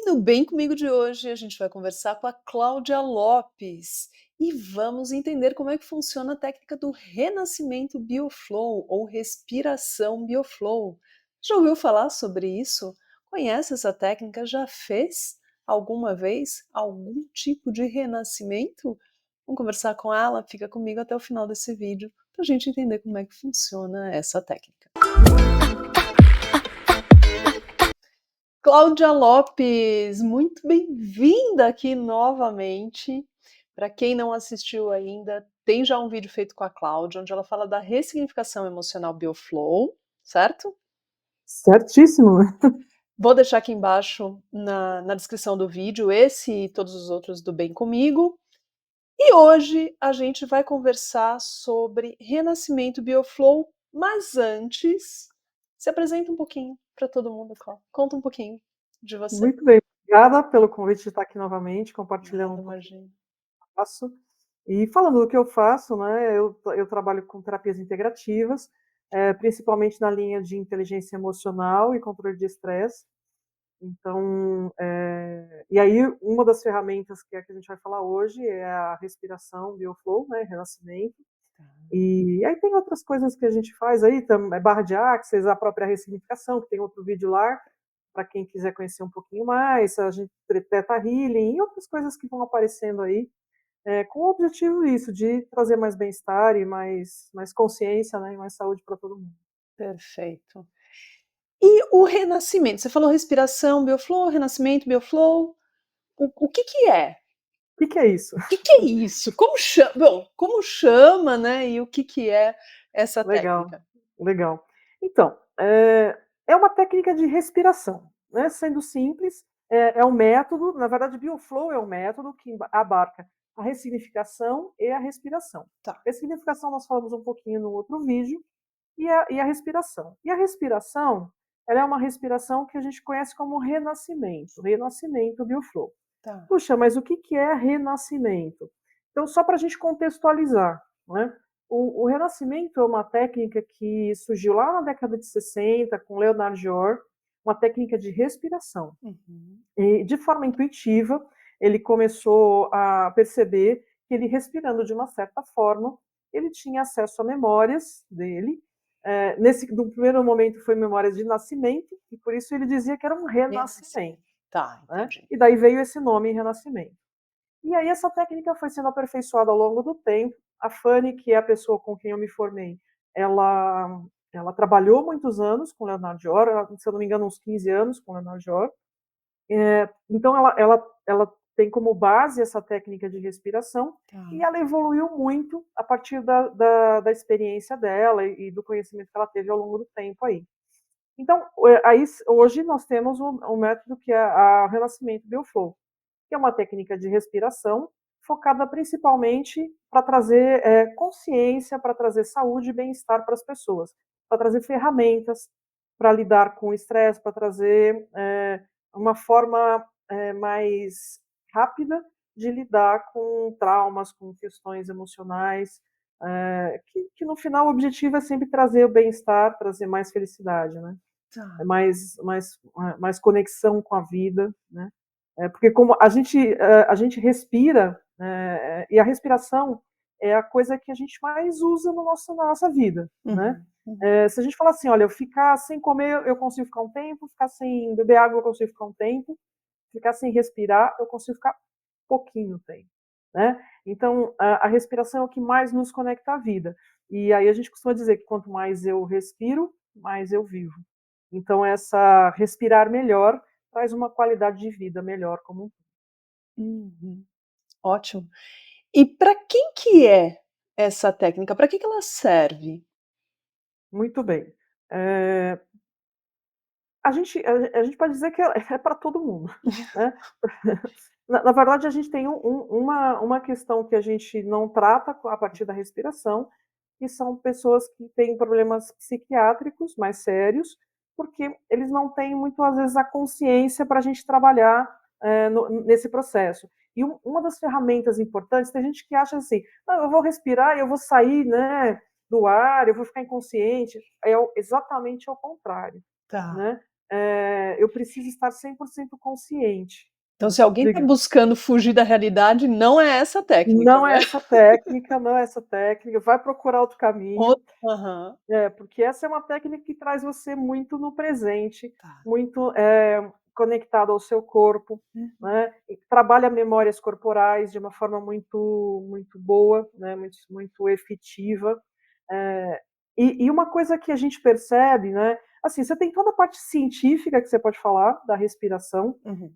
E no Bem Comigo de hoje, a gente vai conversar com a Cláudia Lopes e vamos entender como é que funciona a técnica do renascimento Bioflow ou respiração Bioflow. Já ouviu falar sobre isso? Conhece essa técnica? Já fez alguma vez algum tipo de renascimento? Vamos conversar com ela? Fica comigo até o final desse vídeo para a gente entender como é que funciona essa técnica. Cláudia Lopes, muito bem-vinda aqui novamente. Para quem não assistiu ainda, tem já um vídeo feito com a Cláudia, onde ela fala da ressignificação emocional Bioflow, certo? Certíssimo, né? Vou deixar aqui embaixo na descrição do vídeo esse e todos os outros do Bem Comigo. E hoje a gente vai conversar sobre renascimento Bioflow, mas antes, se apresenta um pouquinho para todo mundo, Cláudia. Conta um pouquinho de você. Muito bem, obrigada pelo convite de estar aqui novamente, compartilhando Nada, um pouquinho imagina. do que eu faço. E falando do que eu faço, né, eu trabalho com terapias integrativas, principalmente na linha de inteligência emocional e controle de estresse. Então, e aí uma das ferramentas que é que a gente vai falar hoje é a respiração Bioflow, né, renascimento. E aí tem outras coisas que a gente faz aí, barra de axis, a própria ressignificação, que tem outro vídeo lá, para quem quiser conhecer um pouquinho mais, a gente Theta Healing e outras coisas que vão aparecendo aí, com o objetivo isso, de trazer mais bem-estar e mais consciência, né, e mais saúde para todo mundo. Perfeito. E o renascimento? Você falou respiração, Bioflow, renascimento, Bioflow. O que que é? O que é isso? O que que é isso? Como chama? Bom, como chama, né? E o que é essa Legal, técnica? legal. Então, é uma técnica de respiração, né? Sendo simples, é um método, na verdade, Bioflow é um método que abarca a ressignificação e a respiração. Tá. Ressignificação nós falamos um pouquinho no outro vídeo, e a respiração. E a respiração, ela é uma respiração que a gente conhece como renascimento Bioflow. Tá. Puxa, mas o que é renascimento? Então, só para a gente contextualizar, né? O renascimento é uma técnica que surgiu lá na década de 60 com Leonard Johr, uma técnica de respiração. Uhum. E, de forma intuitiva, ele começou a perceber que ele respirando de uma certa forma, ele tinha acesso a memórias dele. No primeiro momento foi memórias de nascimento, e por isso ele dizia que era um renascimento. Renascimento. Tá, Né? entendi. E daí veio esse nome renascimento. E aí essa técnica foi sendo aperfeiçoada ao longo do tempo. A Fanny, que é a pessoa com quem eu me formei, ela trabalhou muitos anos com Leonard Johr, se eu não me engano, uns 15 anos com Leonard Johr. Então ela tem como base essa técnica de respiração Tá. e ela evoluiu muito a partir da experiência dela e do conhecimento que ela teve ao longo do tempo aí. Então, aí, hoje nós temos um método que é a Renascimento Bioflow, que é uma técnica de respiração focada principalmente para trazer consciência, para trazer saúde e bem-estar para as pessoas, para trazer ferramentas para lidar com o estresse, para trazer uma forma mais rápida de lidar com traumas, com questões emocionais, que no final o objetivo é sempre trazer o bem-estar, trazer mais felicidade, né? Tá. Mais conexão com a vida, né? Porque como a gente respira, e a respiração é a coisa que a gente mais usa na nossa vida, né? Uhum. Uhum. Se a gente falar assim, olha, eu ficar sem comer eu consigo ficar um tempo, ficar sem beber água eu consigo ficar um tempo, ficar sem respirar eu consigo ficar pouquinho tempo, né? Então a respiração é o que mais nos conecta à vida. E aí a gente costuma dizer que quanto mais eu respiro, mais eu vivo. Então, essa respirar melhor traz uma qualidade de vida melhor como um todo. Uhum. Ótimo. E para quem que é essa técnica? Para que ela serve? Muito bem. Eh, a gente pode dizer que é para todo mundo, né. Na verdade, a gente tem uma questão que a gente não trata a partir da respiração, que são pessoas que têm problemas psiquiátricos mais sérios, porque eles não têm muitas vezes a consciência para a gente trabalhar nesse processo. E uma das ferramentas importantes, tem gente que acha assim, não, eu vou respirar e eu vou sair, né, do ar, eu vou ficar inconsciente. É exatamente ao contrário, Tá. né? eu preciso estar 100% consciente. Então se alguém está Diga. buscando fugir da realidade, não é essa técnica, Não né. é essa técnica, não é essa técnica, vai procurar outro caminho. Aham. Porque essa é uma técnica que traz você muito no presente, Tá. muito, conectado ao seu corpo, Uhum. né, e trabalha memórias corporais de uma forma muito boa, né, muito efetiva. Eh, e uma coisa que a gente percebe, né, assim, você tem toda a parte científica que você pode falar da respiração, Uhum.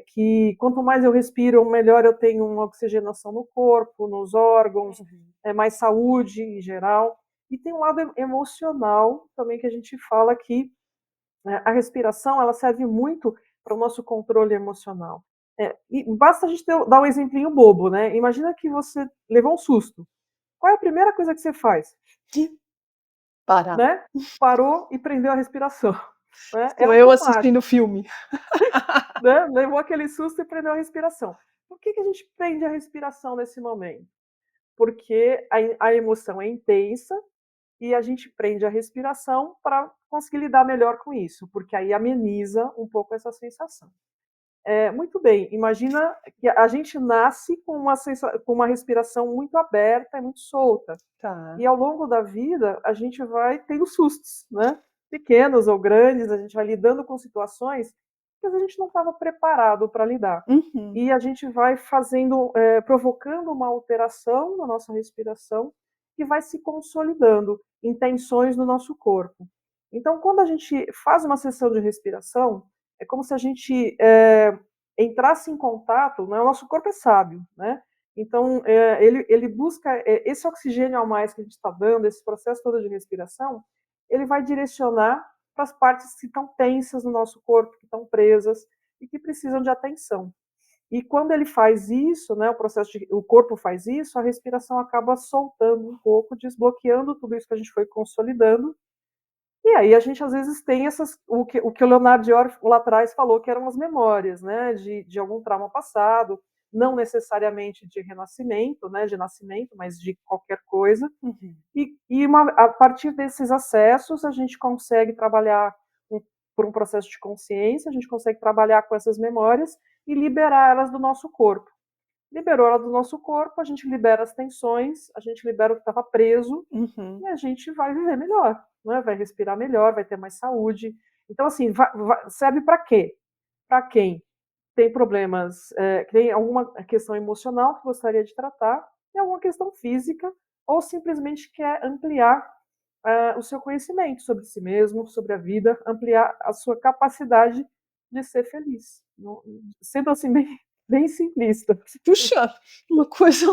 que quanto mais eu respiro, melhor eu tenho uma oxigenação no corpo, nos órgãos, Uhum. mais saúde em geral. E tem um lado emocional também que a gente fala que, a respiração ela serve muito para o nosso controle emocional. E basta a gente dar um exemplinho bobo, né, imagina que você levou um susto. Qual é a primeira coisa que você faz? Parar. Né? Parou e prendeu a respiração, né, é Sou eu automático, assistindo filme. né, levou aquele susto e prendeu a respiração. Por que a gente prende a respiração nesse momento? Porque a emoção é intensa e a gente prende a respiração para conseguir lidar melhor com isso, porque aí ameniza um pouco essa sensação. Muito bem, imagina que a gente nasce com uma respiração muito aberta e muito solta, Tá. e ao longo da vida a gente vai tendo sustos, né, pequenos ou grandes, a gente vai lidando com situações que a gente não estava preparado para lidar. Uhum. E a gente vai provocando uma alteração na nossa respiração, que vai se consolidando em tensões no nosso corpo. Então, quando a gente faz uma sessão de respiração, é como se a gente, entrasse em contato, né, o nosso corpo é sábio, né, então, ele busca, esse oxigênio a mais que a gente está dando, esse processo todo de respiração, ele vai direcionar para as partes que estão tensas no nosso corpo, que estão presas e que precisam de atenção. E quando ele faz isso, né, o corpo faz isso, a respiração acaba soltando um pouco, desbloqueando tudo isso que a gente foi consolidando. E aí a gente às vezes tem o que o Leonardo Dior lá atrás falou que eram as memórias, né, de algum trauma passado, não necessariamente de renascimento, né, de nascimento, mas de qualquer coisa. Uhum. A partir desses acessos a gente consegue trabalhar por um processo de consciência, a gente consegue trabalhar com essas memórias e liberar elas do nosso corpo. Liberou ela do nosso corpo, a gente libera as tensões, a gente libera o que estava preso Uhum. e a gente vai viver melhor, né? Vai respirar melhor, vai ter mais saúde. Então, assim, serve para quê? Para quem tem problemas, tem alguma questão emocional que gostaria de tratar, tem alguma questão física, ou simplesmente quer ampliar o seu conhecimento sobre si mesmo, sobre a vida, ampliar a sua capacidade de ser feliz. Sendo assim, bem simplista. Puxa, uma coisa,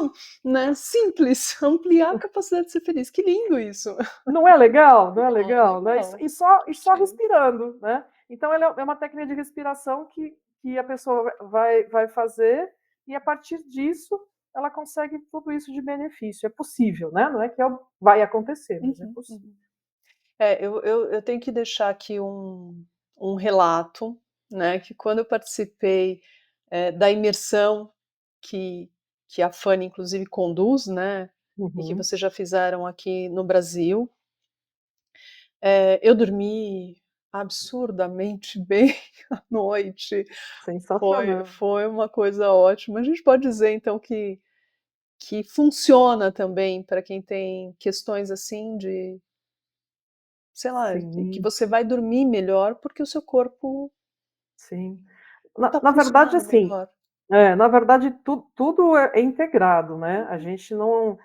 né, simples, ampliar a capacidade de ser feliz. Que lindo isso. Não é legal? Não é Não, legal? Né? legal. E só Gostei. respirando. Né? Então, ela é uma técnica de respiração que a pessoa vai fazer, e a partir disso ela consegue tudo isso de benefício. É possível, né? Não é que vai acontecer, mas é Uhum, possível. uhum. Eu tenho que deixar aqui um relato, né, que quando eu participei, da imersão que que a Fanny inclusive conduz, né, e que Uhum. vocês já fizeram aqui no Brasil, eu dormi absurdamente bem à noite. Sensacional. Foi uma coisa ótima. A gente pode dizer então que funciona também para quem tem questões, assim, de sei lá, que Sim, você vai dormir melhor, porque o seu corpo sim. Na está na verdade, funcionando assim, melhor. na verdade tudo é integrado, né, a Uhum, gente não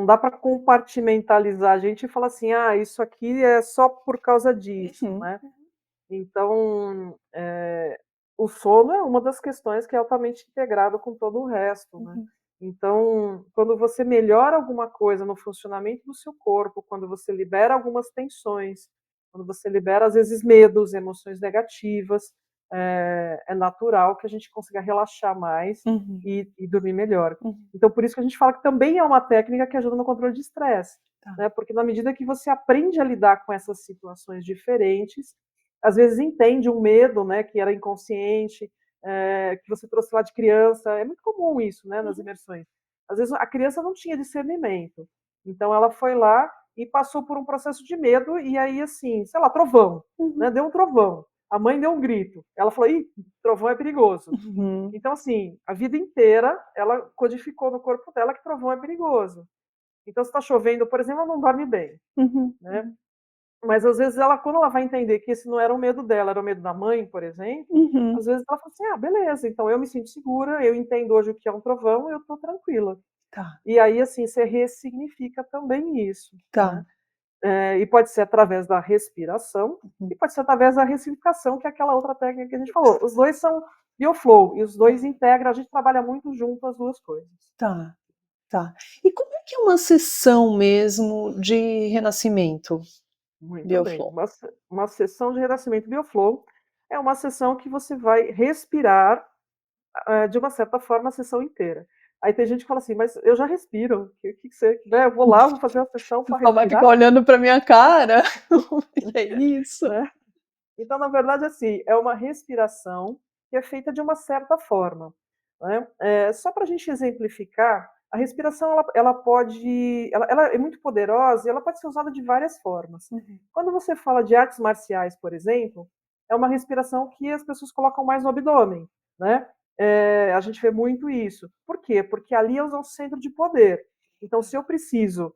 dá para compartimentalizar a gente e falar assim: "Ah, isso aqui é só por causa disso", uhum, né. Então, o sono é uma das questões que é altamente integrado com todo o resto, né. uhum, Então, quando você melhora alguma coisa no funcionamento do seu corpo, quando você libera algumas tensões, quando você libera, às vezes, medos, emoções negativas, é natural que a gente consiga relaxar mais uhum, e dormir melhor. uhum. Então, por isso que a gente fala que também é uma técnica que ajuda no controle de estresse, Tá. né, porque na medida que você aprende a lidar com essas situações diferentes, às vezes entende um medo, né, que era inconsciente, que você trouxe lá de criança. É muito comum isso, né, nas Uhum, imersões. Às vezes a criança não tinha discernimento, então ela foi lá e passou por um processo de medo e aí, assim, sei lá, trovão, uhum. né, deu um trovão. a mãe deu um grito. Ela falou: "Ih, trovão é perigoso". Uhum. Então, assim, a vida inteira ela codificou no corpo dela que trovão é perigoso. Então, se está chovendo, por exemplo, ela não dorme bem, Uhum. né. Mas às vezes ela, quando ela vai entender que esse não era o medo dela, era o medo da mãe, por exemplo, Uhum. às vezes ela fala assim: "Ah, beleza, então eu me sinto segura, eu entendo hoje o que é um trovão, eu estou tranquila". Tá, E aí, assim, você ressignifica também isso, né. tá. E pode ser através da respiração Uhum. e pode ser através da ressignificação, que é aquela outra técnica que a gente falou. Os 2 são bioflow e os 2 integram, a gente trabalha muito junto as 2 coisas. Tá, tá. E como é que é uma sessão mesmo de renascimento Muito bem. Bioflow? Uma sessão de renascimento bioflow é uma sessão que você vai respirar, de uma certa forma, a sessão inteira. Aí tem gente que fala assim: "Mas eu já respiro, que você, né, eu vou lá, vou fazer uma sessão Você para só vai ficar respirar?", olhando pra minha cara? Que é isso? né. Então, na verdade, assim, é uma respiração que é feita de uma certa forma, né. Só para a gente exemplificar, a respiração ela pode ela é muito poderosa e ela pode ser usada de várias formas. Uhum. Quando você fala de artes marciais, por exemplo, é uma respiração que as pessoas colocam mais no abdômen, né. A gente vê muito isso. Por quê? Porque ali é o nosso centro de poder. Então, se eu preciso,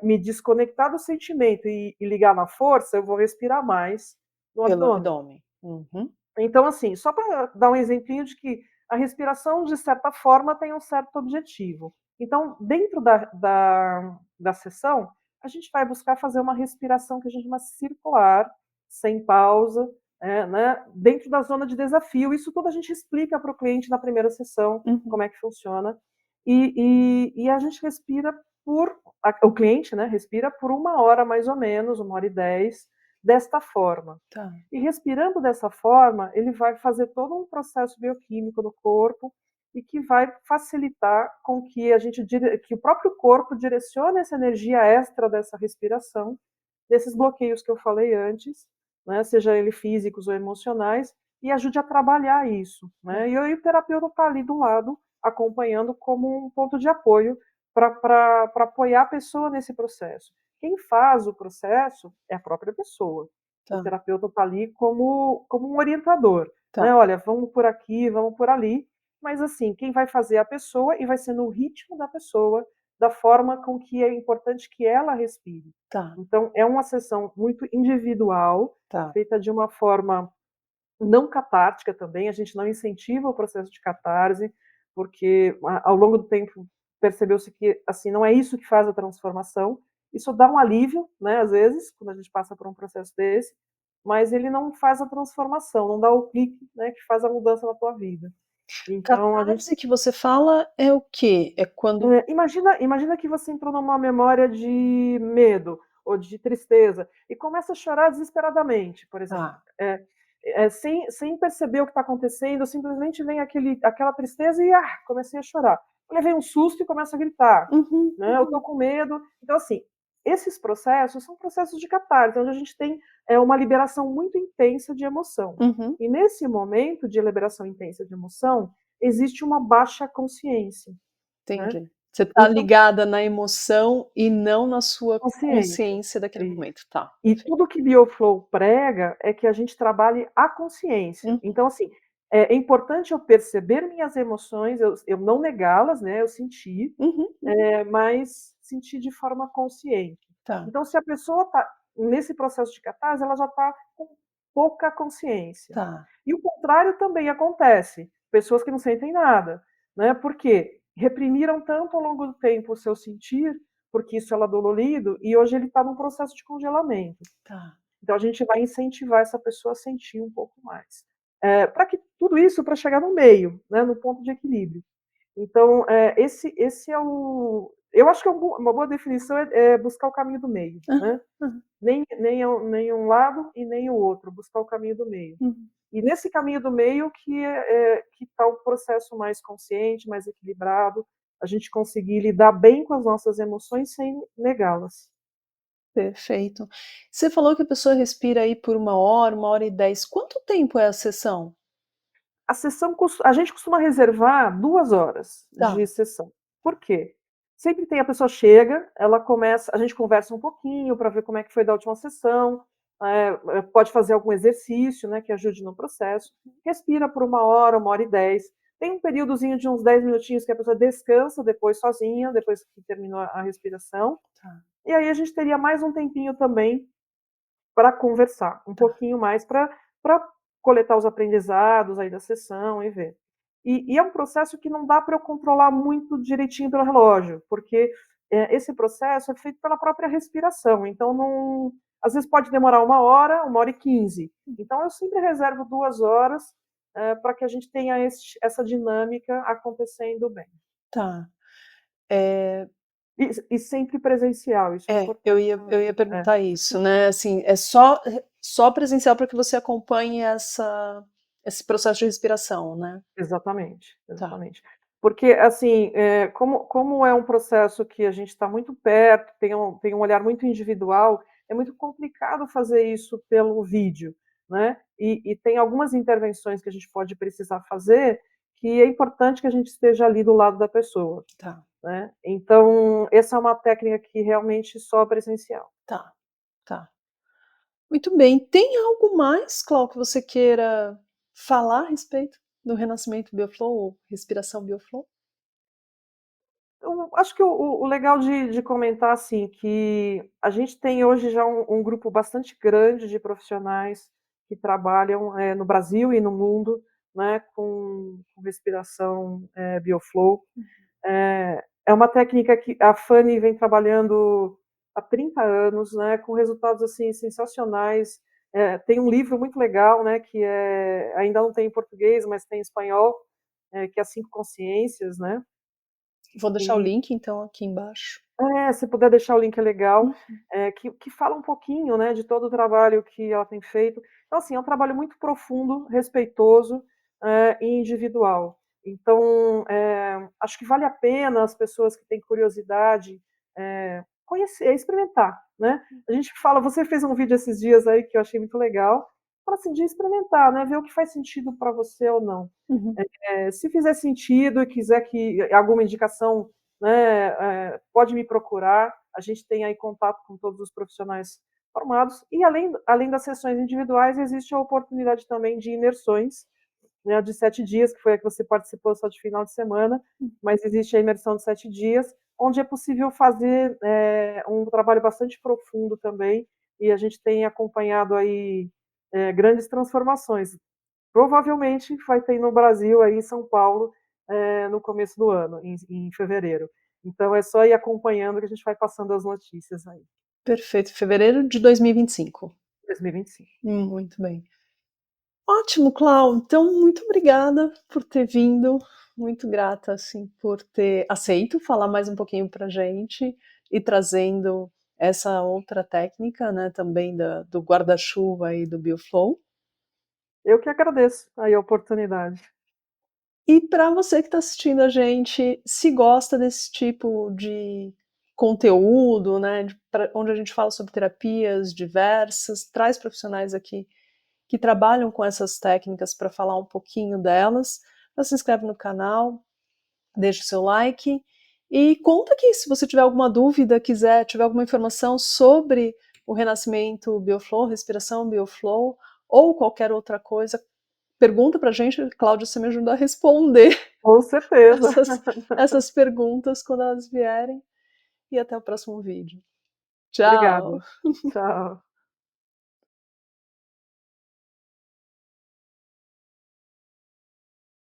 me desconectar do sentimento e ligar na força, eu vou respirar mais no Pelo abdômen. abdômen. Uhum. Então, assim, só para dar um exemplinho de que a respiração, de certa forma, tem um certo objetivo. Então, dentro da sessão, a gente vai buscar fazer uma respiração que a gente chama circular, sem pausa, né, dentro da zona de desafio. Isso tudo a gente explica para o cliente na primeira sessão, Uhum. como é que funciona. E a gente respira o cliente, né, respira por 1 hora mais ou menos, 1 hora e 10, desta forma. Tá. E respirando dessa forma, ele vai fazer todo um processo bioquímico no corpo e que vai facilitar com que que o próprio corpo direcione essa energia extra dessa respiração, desses bloqueios que eu falei antes, né, seja ele físicos ou emocionais, e ajude a trabalhar isso, Tá. né. E aí o terapeuta está ali do lado, acompanhando como um ponto de apoio para apoiar a pessoa nesse processo. Quem faz o processo é a própria pessoa. O Tá. terapeuta está ali como um orientador, Tá. né, "Olha, vamos por aqui, vamos por ali", mas assim, quem vai fazer é a pessoa e vai ser no ritmo da pessoa, da forma com que é importante que ela respire. Tá. Então é uma sessão muito individual, Tá. feita de uma forma não catártica também, a gente não incentiva o processo de catarse, porque ao longo do tempo percebeu-se que, assim, não é isso que faz a transformação. Isso dá um alívio, né, às vezes, quando a gente passa por um processo desse, mas ele não faz a transformação, não dá o clique, né, que faz a mudança na tua vida. Então a gente Catarse que você fala é o quê? É quando imagina que você entrou numa memória de medo ou de tristeza e começa a chorar desesperadamente, por exemplo. tá. Sem perceber o que está acontecendo, simplesmente vem aquela tristeza e, comecei a chorar. Eu levei um susto e começo a gritar, Uhum, né, eu estou uhum, com medo. Então, assim, esses processos são processos de catarse, onde a gente tem, uma liberação muito intensa de emoção. uhum. E nesse momento de liberação intensa de emoção, existe uma baixa consciência, né. Entendi. Você tá Então, ligada na emoção e não na sua consciência. consciência daquele Isso. momento. Tá, E perfeito. tudo que Bioflow prega é que a gente trabalhe a consciência. Uhum, Então, assim, é importante eu perceber minhas emoções, eu não negá-las, né, eu sentir, uhum, uhum. mas sentir de forma consciente. Tá, Então, se a pessoa está nesse processo de catarse, ela já está com pouca consciência. tá, E o contrário também acontece, pessoas que não sentem nada, né, por quê? Reprimiram tanto ao longo do tempo o seu sentir, porque isso ela dolorido, e hoje ele está num processo de congelamento. tá, Então a gente vai incentivar essa pessoa a sentir um pouco mais. Para que tudo isso para chegar no meio, né, no ponto de equilíbrio. Então, esse é o eu acho que uma boa definição é buscar o caminho do meio, aham, né. aham, Nem um lado e nem o outro, buscar o caminho do meio. uhum. E nesse caminho do meio que está o processo mais consciente, mais equilibrado, a gente conseguir lidar bem com as nossas emoções sem negá-las. Perfeito. Você falou que a pessoa respira aí por 1 hora, 1 hora e 10. Quanto tempo é a sessão? A gente costuma reservar 2 horas Tá. de sessão. Por quê? Sempre tem a pessoa chega, ela começa a gente conversa um pouquinho para ver como é que foi da última sessão, pode fazer algum exercício, né, que ajude no processo, respira por 1 hora e 10. Tem um períodozinho de uns 10 minutinhos que a pessoa descansa depois sozinha, depois que terminou a respiração. Tá, E aí a gente teria mais um tempinho também para conversar, um tá, pouquinho mais para coletar os aprendizados aí da sessão e ver. E é um processo que não dá para eu controlar muito direitinho pelo relógio, porque esse processo é feito pela própria respiração, então não, às vezes pode demorar 1 hora e 15. Então eu sempre reservo 2 horas para que a gente tenha essa dinâmica acontecendo bem. tá. Eh, E sempre presencial, isso é eu importante ia também. perguntar isso, né, assim, é só presencial para que você acompanhe esse processo de respiração, né? Exatamente, Tá, exatamente. Porque, assim, como é um processo que a gente está muito perto, tem um olhar muito individual, é muito complicado fazer isso pelo vídeo, né. E tem algumas intervenções que a gente pode precisar fazer, que é importante que a gente esteja ali do lado da pessoa, tá, né. Então, essa é uma técnica que realmente só presencial. tá, tá. Muito bem. Tem algo mais, Clau, que você queira falar a respeito do renascimento Bioflow ou respiração Bioflow? Eu acho que o legal de comentar, assim, que a gente tem hoje já um grupo bastante grande de profissionais que trabalham, no Brasil e no mundo, né, com respiração, Bioflow. É uma técnica que a Fanny vem trabalhando há 30 anos, né, com resultados, assim, sensacionais. Tem um livro muito legal, né, que ainda não tem em português, mas tem em espanhol, que é As 5 Consciências, né. Vou deixar o E link então aqui embaixo. se puder deixar o link é legal, Uhum. que fala um pouquinho, né, de todo o trabalho que ela tem feito. Então, assim, é um trabalho muito profundo, respeitoso, e individual. Então, acho que vale a pena as pessoas que têm curiosidade, conhecer, experimentar, né. A gente fala, você fez um vídeo esses dias aí que eu achei muito legal, fala assim, de experimentar, né, ver o que faz sentido para você ou não. Uhum. Se fizer sentido e quiser que alguma indicação, né, pode me procurar. A gente tem aí contato com todos os profissionais formados. E além das sessões individuais, existe a oportunidade também de imersões, né, de 7 dias, que foi a que você participou só de final de semana, mas existe a imersão de 7 dias, onde é possível fazer um trabalho bastante profundo também, e a gente tem acompanhado aí grandes transformações. Provavelmente vai ter no Brasil, aí em São Paulo, no começo do ano, em fevereiro. Então é só ir acompanhando que a gente vai passando as notícias aí. Perfeito, fevereiro de 2025. 2025. Muito bem. Ótimo, Clau. Então, muito obrigada por ter vindo. Muito grata, assim, por ter aceito falar mais um pouquinho pra gente e trazendo essa outra técnica, né, também do guarda-chuva e do Bioflow. Eu que agradeço aí a oportunidade. E para você que está assistindo a gente, se gosta desse tipo de conteúdo, né, onde a gente fala sobre terapias diversas, traz profissionais aqui que trabalham com essas técnicas para falar um pouquinho delas, se inscreve no canal, deixa o seu like e conta aqui se você tiver alguma dúvida, tiver alguma informação sobre o renascimento Bioflow, respiração Bioflow ou qualquer outra coisa, pergunta pra gente, Cláudia, você me ajuda a responder Com certeza. essas perguntas quando elas vierem. E até o próximo vídeo. Obrigada. Tchau! Tchau.